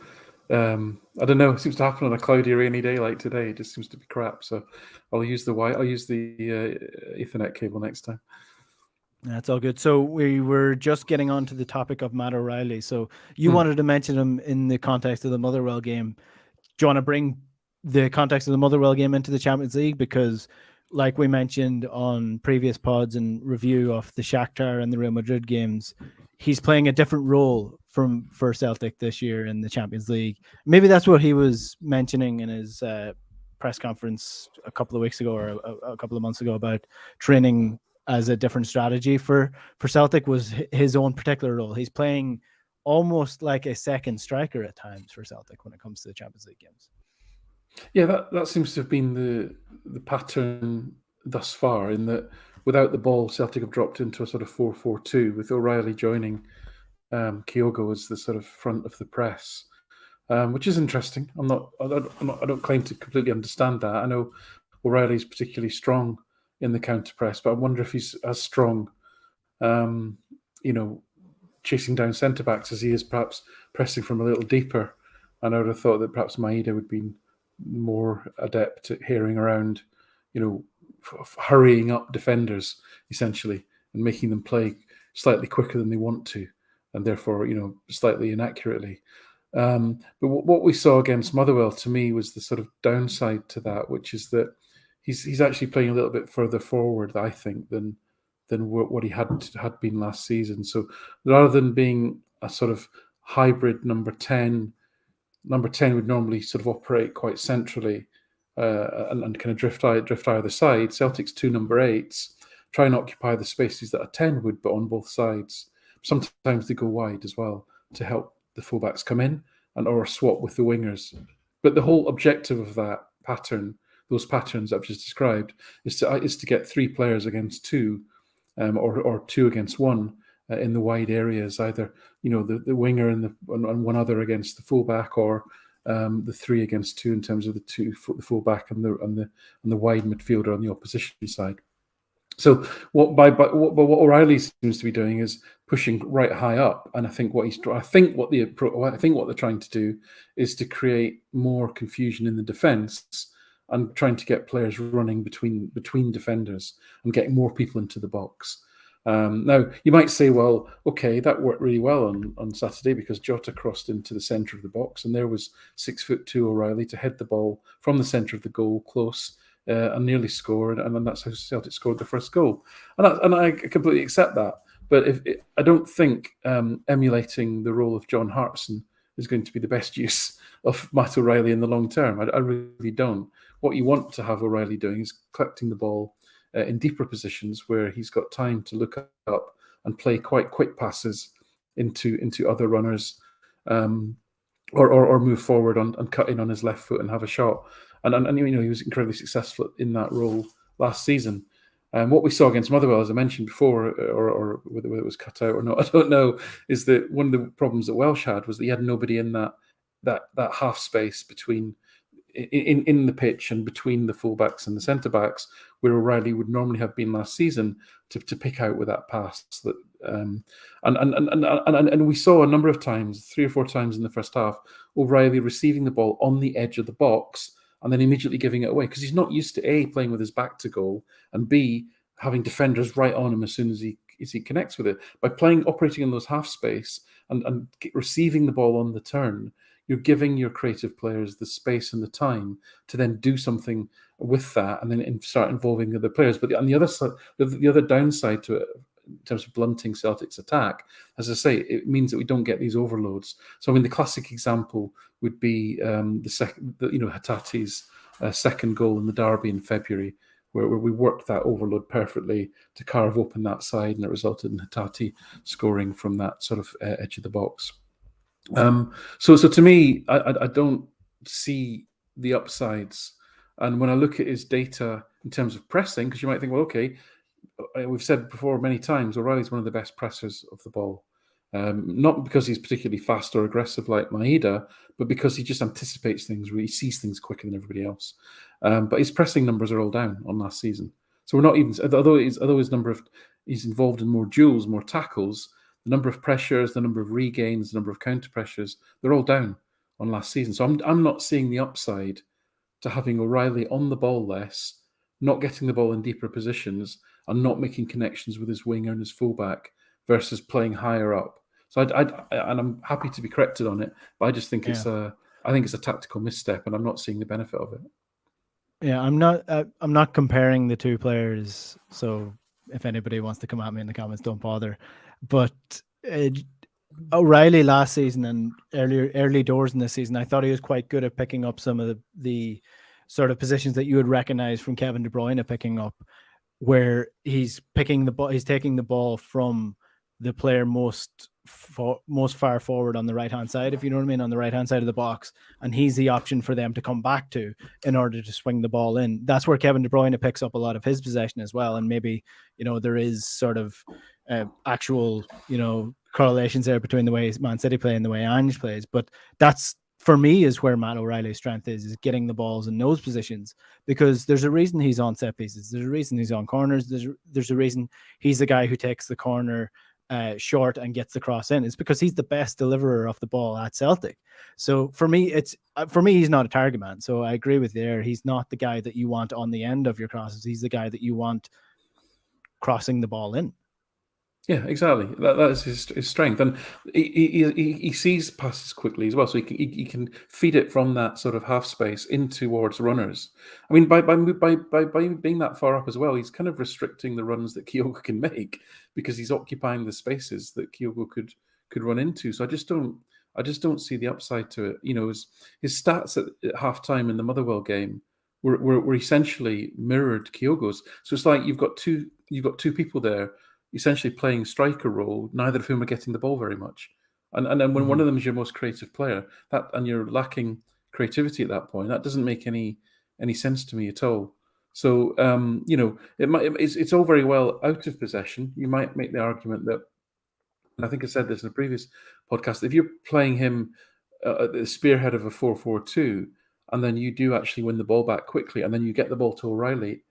I don't know. It seems to happen on a cloudy, rainy day like today. It just seems to be crap. So I'll use the Ethernet cable next time. That's all good. So we were just getting on to the topic of Matt O'Reilly. So you wanted to mention him in the context of the Motherwell game. Do you want to bring the context of the Motherwell game into the Champions League? Because like we mentioned on previous pods and review of the Shakhtar and the Real Madrid games, he's playing a different role for Celtic this year in the Champions League. Maybe that's what he was mentioning in his press conference a couple of weeks ago or a couple of months ago about training as a different strategy for Celtic, was his own particular role. He's playing almost like a second striker at times for Celtic when it comes to the Champions League games. Yeah, that seems to have been the pattern thus far, in that without the ball, Celtic have dropped into a sort of 4-4-2 with O'Reilly joining Kyogo as the sort of front of the press, which is interesting. I don't claim to completely understand that. I know O'Reilly's particularly strong in the counter press, but I wonder if he's as strong, chasing down centre backs as he is perhaps pressing from a little deeper. And I would have thought that perhaps Maeda would be more adept at hearing around, hurrying up defenders essentially and making them play slightly quicker than they want to, and therefore, slightly inaccurately. But what we saw against Motherwell, to me, was the sort of downside to that, which is that he's actually playing a little bit further forward, I think, than what he had been last season. So rather than being a sort of hybrid number 10 would normally sort of operate quite centrally and kind of drift either side. Celtic's two number 8s try and occupy the spaces that a 10 would, but on both sides. Sometimes they go wide as well to help the fullbacks come in or swap with the wingers. But the whole objective of that pattern, those patterns I've just described, is to get 3 players against 2, or 2 against 1 in the wide areas, either the winger and one other against the fullback, or the 3 against 2 in terms of the fullback and the wide midfielder on the opposition side. So what O'Reilly seems to be doing is pushing right high up, and I think what they're trying to do is to create more confusion in the defence and trying to get players running between defenders and getting more people into the box. Now, you might say, well, okay, that worked really well on Saturday because Jota crossed into the centre of the box, and there was 6'2" O'Reilly to head the ball from the centre of the goal close and nearly score, and then that's how Celtic scored the first goal. And I completely accept that. But I don't think emulating the role of John Hartson is going to be the best use of Matt O'Reilly in the long term. I really don't. What you want to have O'Reilly doing is collecting the ball in deeper positions where he's got time to look up and play quite quick passes into other runners, or move forward and cut in on his left foot and have a shot. And he was incredibly successful in that role last season. What we saw against Motherwell, as I mentioned before, or whether it was cut out or not, I don't know, is that one of the problems that Welsh had was that he had nobody in that half space between in the pitch and between the fullbacks and the centre backs, where O'Reilly would normally have been last season to pick out with that pass. That and we saw a number of times, 3 or 4 times in the first half, O'Reilly receiving the ball on the edge of the box and then immediately giving it away, because he's not used to A, playing with his back to goal, and B, having defenders right on him as soon as he connects with it. By operating in those half space and receiving the ball on the turn, you're giving your creative players the space and the time to then do something with that, and then start involving other players. But on the other side, the other downside to it in terms of blunting Celtic's attack, as I say, it means that we don't get these overloads. So I mean, the classic example would be Hatate's second goal in the derby in February, where we worked that overload perfectly to carve open that side, and it resulted in Hatate scoring from that sort of edge of the box. So to me, I don't see the upsides. And when I look at his data in terms of pressing, because you might think, well, okay, we've said before many times, O'Reilly's one of the best pressers of the ball. Not because he's particularly fast or aggressive like Maeda, but because he just anticipates things, he sees things quicker than everybody else. But his pressing numbers are all down on last season. So we're not even, although his number of, he's involved in more duels, more tackles, the number of pressures, the number of regains, the number of counter pressures, they're all down on last season. So I'm not seeing the upside to having O'Reilly on the ball less, not getting the ball in deeper positions, and not making connections with his winger and his fullback versus playing higher up. So and I'm happy to be corrected on it, but I just think it's a tactical misstep, and I'm not seeing the benefit of it. Yeah, I'm not comparing the two players. So if anybody wants to come at me in the comments, don't bother. But O'Reilly last season and early doors in this season, I thought he was quite good at picking up some of the sort of positions that you would recognize from Kevin De Bruyne picking up, where he's picking the ball, he's taking the ball from the player most far forward on the right hand side, if you know what I mean, on the right hand side of the box, and he's the option for them to come back to in order to swing the ball in. That's where Kevin De Bruyne picks up a lot of his possession as well, and maybe there is sort of actual correlations there between the way Man City play and the way Ange plays, but that's, for me, is where Matt O'Reilly's strength is getting the balls in those positions, because there's a reason he's on set pieces. There's a reason he's on corners. There's a reason he's the guy who takes the corner short and gets the cross in. It's because he's the best deliverer of the ball at Celtic. So for me, he's not a target man. So I agree with you there. He's not the guy that you want on the end of your crosses. He's the guy that you want crossing the ball in. Yeah, exactly. That is his strength, and he sees passes quickly as well, so he can feed it from that sort of half space in towards runners. I mean, by being that far up as well, he's kind of restricting the runs that Kyogo can make, because he's occupying the spaces that Kyogo could run into. So I just don't see the upside to it. His stats at halftime in the Motherwell game were essentially mirrored Kyogo's. So it's like you've got two people there, essentially playing striker role, neither of whom are getting the ball very much. And then when one of them is your most creative player, and you're lacking creativity at that point, that doesn't make any sense to me at all. So it's all very well out of possession. You might make the argument that, and I think I said this in a previous podcast, if you're playing him at the spearhead of a 4-4-2, and then you do actually win the ball back quickly, and then you get the ball to O'Reilly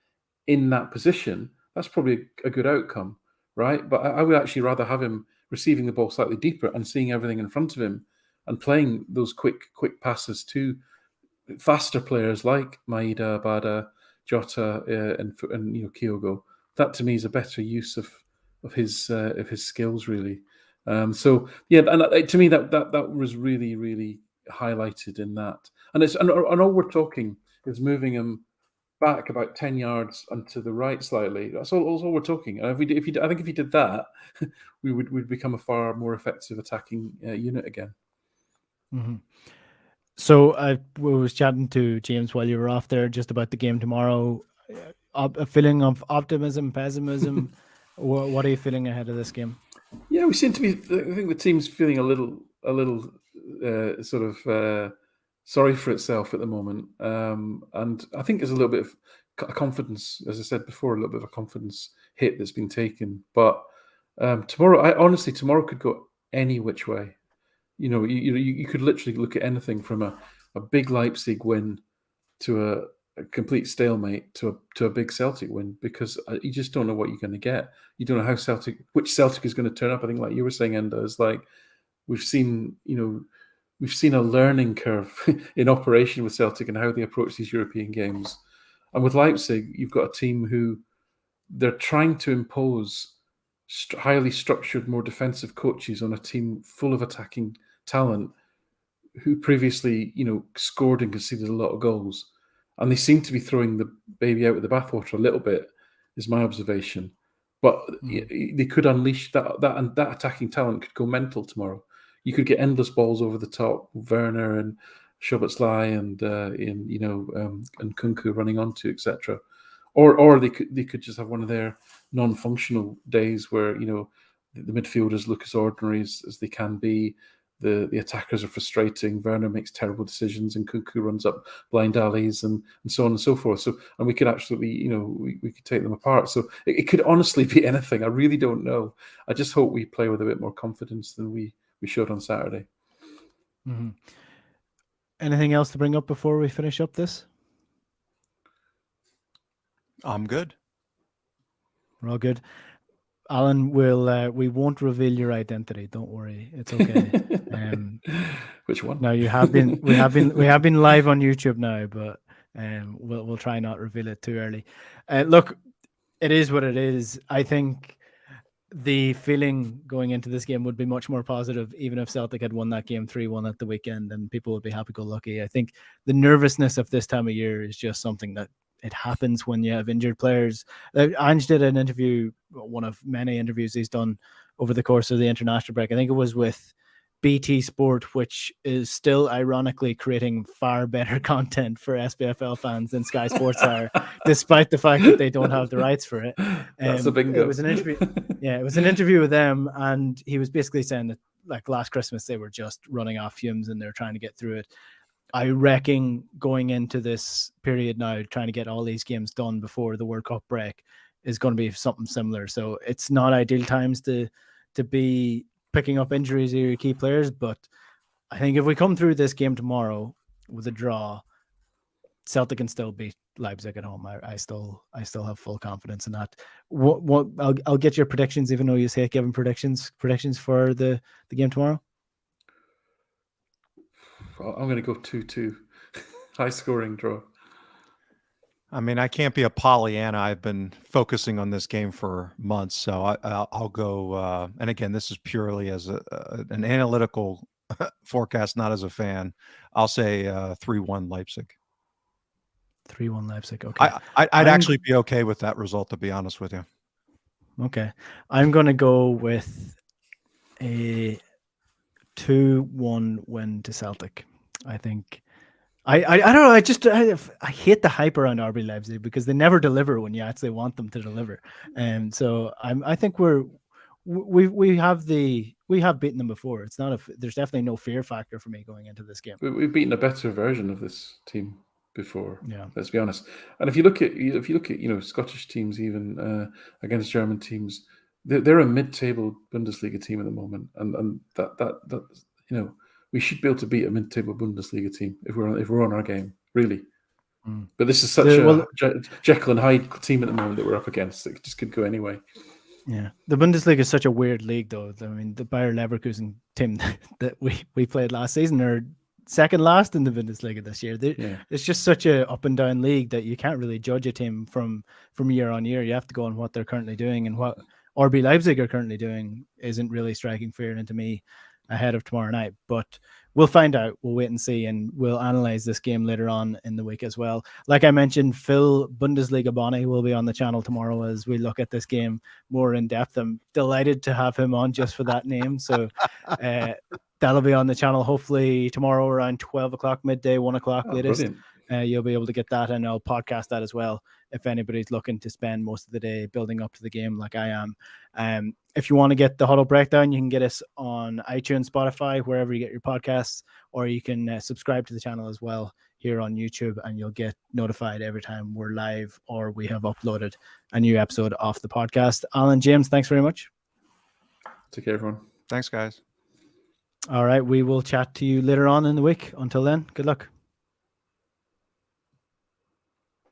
in that position, that's probably a good outcome. Right, but I would actually rather have him receiving the ball slightly deeper and seeing everything in front of him, and playing those quick passes to faster players like Maeda, Abada, Jota, and Kyogo. That to me is a better use of his skills, really. So yeah, and to me that was really, really highlighted in that, and all we're talking is moving him back about 10 yards and to the right slightly. That's all we're talking. And I think if he did that, we'd become a far more effective attacking unit again. Mm-hmm. So I was chatting to James while you were off there just about the game tomorrow. A feeling of optimism, pessimism. What are you feeling ahead of this game? Yeah, we seem to be. I think the team's feeling a little sort of sorry for itself at the moment, and I think there's a little bit of confidence, as I said before, a little bit of a confidence hit that's been taken. But tomorrow could go any which way. You could literally look at anything from a big Leipzig win to a complete stalemate to a big Celtic win, because you just don't know what you're going to get. You don't know which Celtic is going to turn up. I think, like you were saying, Enda, is like we've seen a learning curve in operation with Celtic and how they approach these European games. And with Leipzig, you've got a team who they're trying to impose highly structured, more defensive coaches on a team full of attacking talent who previously, scored and conceded a lot of goals. And they seem to be throwing the baby out with the bathwater a little bit, is my observation. But they could unleash that attacking talent could go mental tomorrow. You could get endless balls over the top, Werner and Szoboszlai and and Kunku running onto, etc. Or they could just have one of their non-functional days where the midfielders look as ordinary as they can be. The attackers are frustrating. Werner makes terrible decisions, and Kunku runs up blind alleys, and so on and so forth. So, and we could absolutely, we could take them apart. So it could honestly be anything. I really don't know. I just hope we play with a bit more confidence than we showed on Saturday. Mm-hmm. Anything else to bring up before we finish up this? I'm good. We're all good. Alan, we won't reveal your identity. Don't worry, it's okay. Which one? No, we have been live on YouTube now, but we'll try not reveal it too early. Look, it is what it is. I think the feeling going into this game would be much more positive, even if Celtic had won that game 3-1 at the weekend, and people would be happy-go-lucky. I think the nervousness of this time of year is just something that it happens when you have injured players. Ange did an interview, one of many interviews he's done over the course of the international break. I think it was with BT Sport, which is still ironically creating far better content for SPFL fans than Sky Sports are, despite the fact that they don't have the rights for it. That's a bingo. It was an interview. Yeah, it was an interview with them, and he was basically saying that like last Christmas they were just running off fumes and they're trying to get through it. I reckon going into this period now, trying to get all these games done before the World Cup break is going to be something similar. So it's not ideal times to be picking up injuries of your key players, but I think if we come through this game tomorrow with a draw, Celtic can still beat Leipzig at home. I still have full confidence in that. What I'll get your predictions, even though you say giving predictions for the game tomorrow. I'm going to go 2-2, high scoring draw. I mean, I can't be a Pollyanna. I've been focusing on this game for months, so I'll go. And again, this is purely as an analytical forecast, not as a fan. I'll say 3-1 Leipzig. 3-1 Leipzig. Okay. I'd actually be okay with that result, to be honest with you. Okay. I'm going to go with a 2-1 win to Celtic. I think I don't know. I hate the hype around RB Leipzig because they never deliver when you actually want them to deliver. And so I think we have beaten them before. It's not there's definitely no fear factor for me going into this game. We've beaten a better version of this team before. Yeah, let's be honest. And if you look at Scottish teams, even against German teams, they're a mid-table Bundesliga team at the moment, and that we should be able to beat a mid-table Bundesliga team if we're on our game, really. But this is such a Jekyll and Hyde team at the moment that we're up against. It just could go anyway. Yeah, the Bundesliga is such a weird league, though. I mean, the Bayer Leverkusen team that we played last season are second last in the Bundesliga this year. It's just such a up and down league that you can't really judge a team from year on year. You have to go on what they're currently doing, and what RB Leipzig are currently doing isn't really striking fear into me ahead of tomorrow night. But we'll find out. We'll wait and see, and we'll analyze this game later on in the week as well. Like I mentioned, Phil Bundesliga Bonnie will be on the channel tomorrow as we look at this game more in depth. I'm delighted to have him on just for that name. So that'll be on the channel hopefully tomorrow around 12 o'clock, midday, 1 o'clock latest. You'll be able to get that, and I'll podcast that as well if anybody's looking to spend most of the day building up to the game like I am. If you want to get the Huddle breakdown, you can get us on iTunes, Spotify, wherever you get your podcasts, or you can subscribe to the channel as well here on YouTube, and you'll get notified every time we're live or we have uploaded a new episode of the podcast. Alan, James, thanks very much. Take care, everyone. Thanks, guys. All right, we will chat to you later on in the week. Until then, good luck.